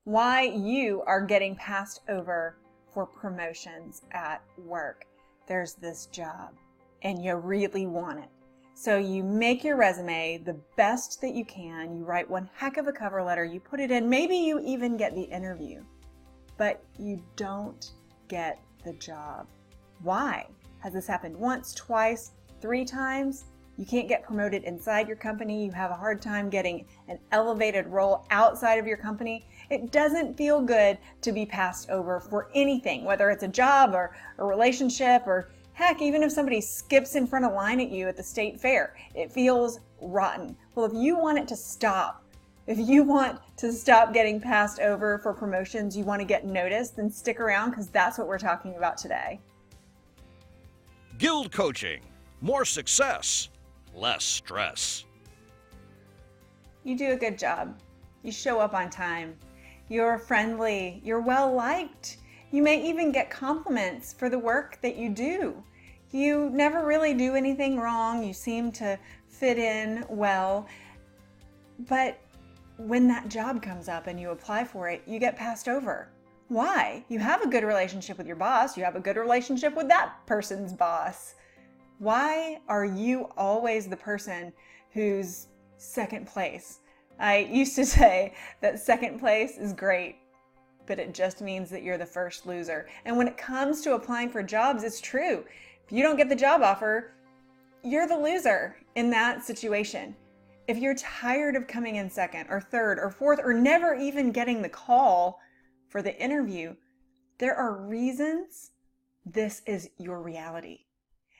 why you are getting passed over for promotions at work. There's this job and you really want it. So you make your resume the best that you can. You write one heck of a cover letter. You put it in. Maybe you even get the interview, but you don't get the job. Why? Has this happened once, twice, 3 times? You can't get promoted inside your company. You have a hard time getting an elevated role outside of your company. It doesn't feel good to be passed over for anything, whether it's a job or a relationship or heck, even if somebody skips in front of line at you at the state fair, it feels rotten. Well, if you want it to stop, if you want to stop getting passed over for promotions, you want to get noticed, then stick around because that's what we're talking about today. GILD Coaching. More success, less stress. You do a good job. You show up on time. You're friendly. You're well liked. You may even get compliments for the work that you do. You never really do anything wrong. You seem to fit in well. But when that job comes up and you apply for it, you get passed over. Why? You have a good relationship with your boss. You have a good relationship with that person's boss. Why are you always the person who's second place? I used to say that second place is great, but it just means that you're the first loser. And when it comes to applying for jobs, it's true. If you don't get the job offer, you're the loser in that situation. If you're tired of coming in second or third or fourth or never even getting the call for the interview, there are reasons this is your reality.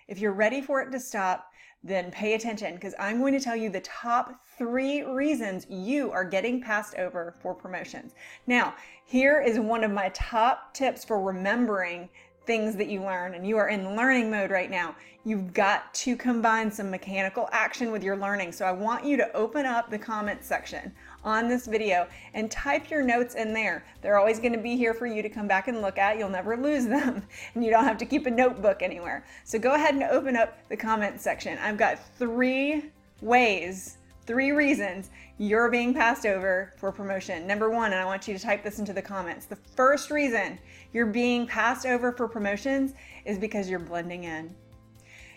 If you're ready for it to stop, then pay attention because I'm going to tell you the top 3 reasons you are getting passed over for promotions. Now, here is one of my top tips for remembering things that you learn, and you are in learning mode right now. You've got to combine some mechanical action with your learning. So I want you to open up the comments section on this video and type your notes in there. They're always going to be here for you to come back and look at. You'll never lose them, and you don't have to keep a notebook anywhere. So go ahead and open up the comments section. I've got 3 reasons you're being passed over for promotion. Number 1, and I want you to type this into the comments. The first reason you're being passed over for promotions is because you're blending in.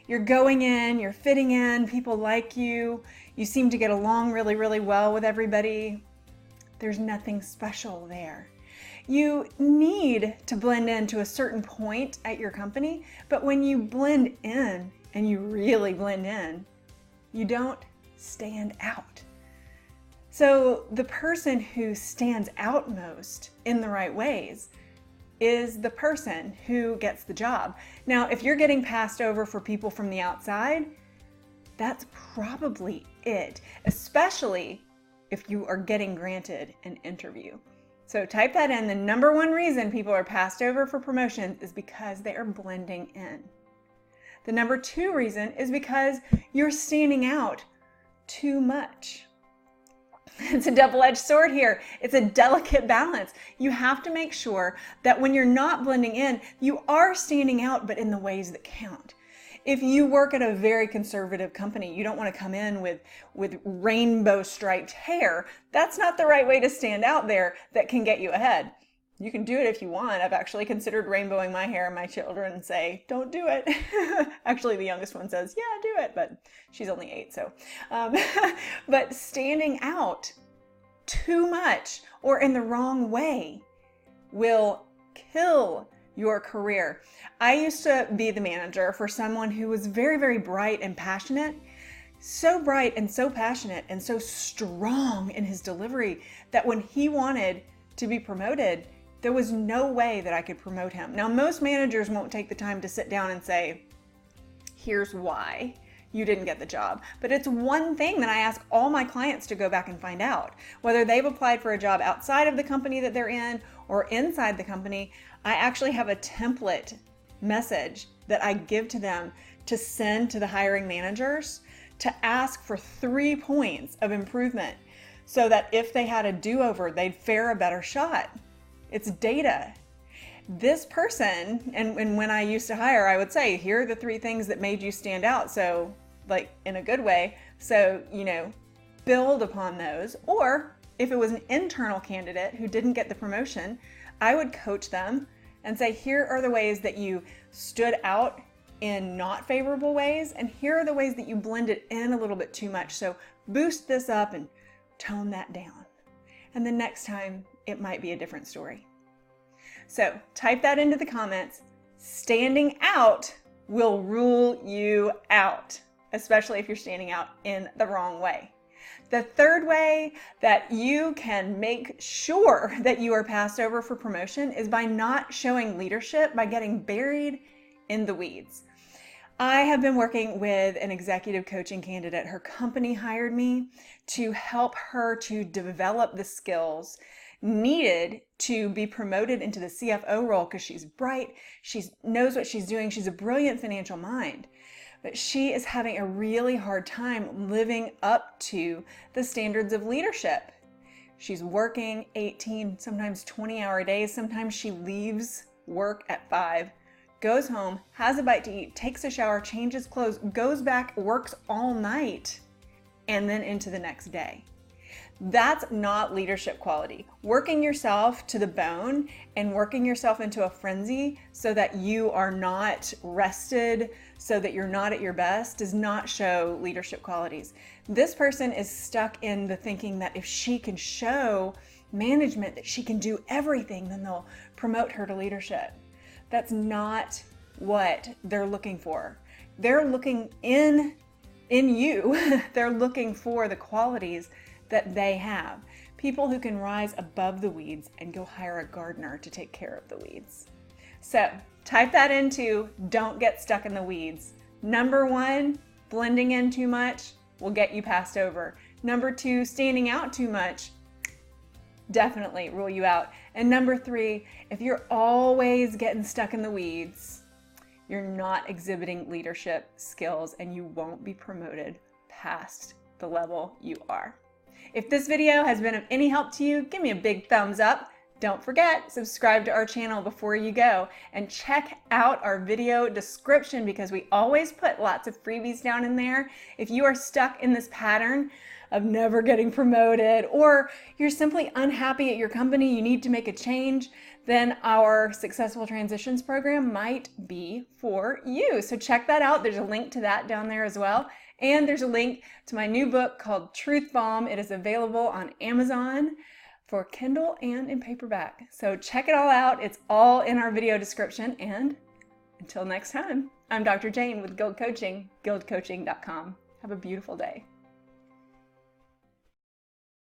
You're going in, you're fitting in, people like you, you seem to get along really, really well with everybody. There's nothing special there. You need to blend in to a certain point at your company, but when you blend in, and you really blend in, you don't stand out. So the person who stands out most in the right ways is the person who gets the job. Now, if you're getting passed over for people from the outside, that's probably it, especially if you are getting granted an interview. So type that in. The number 1 reason people are passed over for promotions is because they are blending in. The number 2 reason is because you're standing out too much. It's a double-edged sword here. It's a delicate balance. You have to make sure that when you're not blending in, you are standing out, but in the ways that count. If you work at a very conservative company, you don't want to come in with rainbow striped hair. That's not the right way to stand out there that can get you ahead. You can do it if you want. I've actually considered rainbowing my hair, and my children say, don't do it. Actually, the youngest one says, yeah, do it, but she's only 8, so. But standing out too much or in the wrong way will kill your career. I used to be the manager for someone who was very, very bright and passionate. So bright and so passionate and so strong in his delivery that when he wanted to be promoted, there was no way that I could promote him. Now, most managers won't take the time to sit down and say, here's why you didn't get the job. But it's one thing that I ask all my clients to go back and find out. Whether they've applied for a job outside of the company that they're in or inside the company, I actually have a template message that I give to them to send to the hiring managers to ask for 3 points of improvement so that if they had a do-over, they'd fare a better shot. It's data. This person, and when I used to hire, I would say, here are the 3 things that made you stand out. So, like, in a good way. So, build upon those, or If it was an internal candidate who didn't get the promotion, I would coach them and say, here are the ways that you stood out in not favorable ways, and here are the ways that you blended in a little bit too much. So boost this up and tone that down. And the next time it might be a different story. So type that into the comments. Standing out will rule you out, especially if you're standing out in the wrong way. The third way that you can make sure that you are passed over for promotion is by not showing leadership, by getting buried in the weeds. I have been working with an executive coaching candidate. Her company hired me to help her to develop the skills needed to be promoted into the CFO role because she's bright, she knows what she's doing, she's a brilliant financial mind. But she is having a really hard time living up to the standards of leadership. She's working 18, sometimes 20-hour days. Sometimes she leaves work at 5, goes home, has a bite to eat, takes a shower, changes clothes, goes back, works all night, and then into the next day. That's not leadership quality. Working yourself to the bone and working yourself into a frenzy so that you are not rested, so that you're not at your best, does not show leadership qualities. This person is stuck in the thinking that if she can show management that she can do everything, then they'll promote her to leadership. That's not what they're looking for. They're looking in you. They're looking for the qualities that they have. People who can rise above the weeds and go hire a gardener to take care of the weeds. So type that into don't get stuck in the weeds. Number 1, blending in too much will get you passed over. Number 2, standing out too much, definitely rule you out. And number 3, if you're always getting stuck in the weeds, you're not exhibiting leadership skills and you won't be promoted past the level you are. If this video has been of any help to you, give me a big thumbs up. Don't forget, subscribe to our channel before you go and check out our video description because we always put lots of freebies down in there. If you are stuck in this pattern of never getting promoted or you're simply unhappy at your company, you need to make a change, then our Successful Transitions program might be for you. So check that out. There's a link to that down there as well. And there's a link to my new book called Truth Bomb. It is available on Amazon for Kindle and in paperback. So check it all out. It's all in our video description. And until next time, I'm Dr. Jane with GILD Coaching, guildcoaching.com. Have a beautiful day.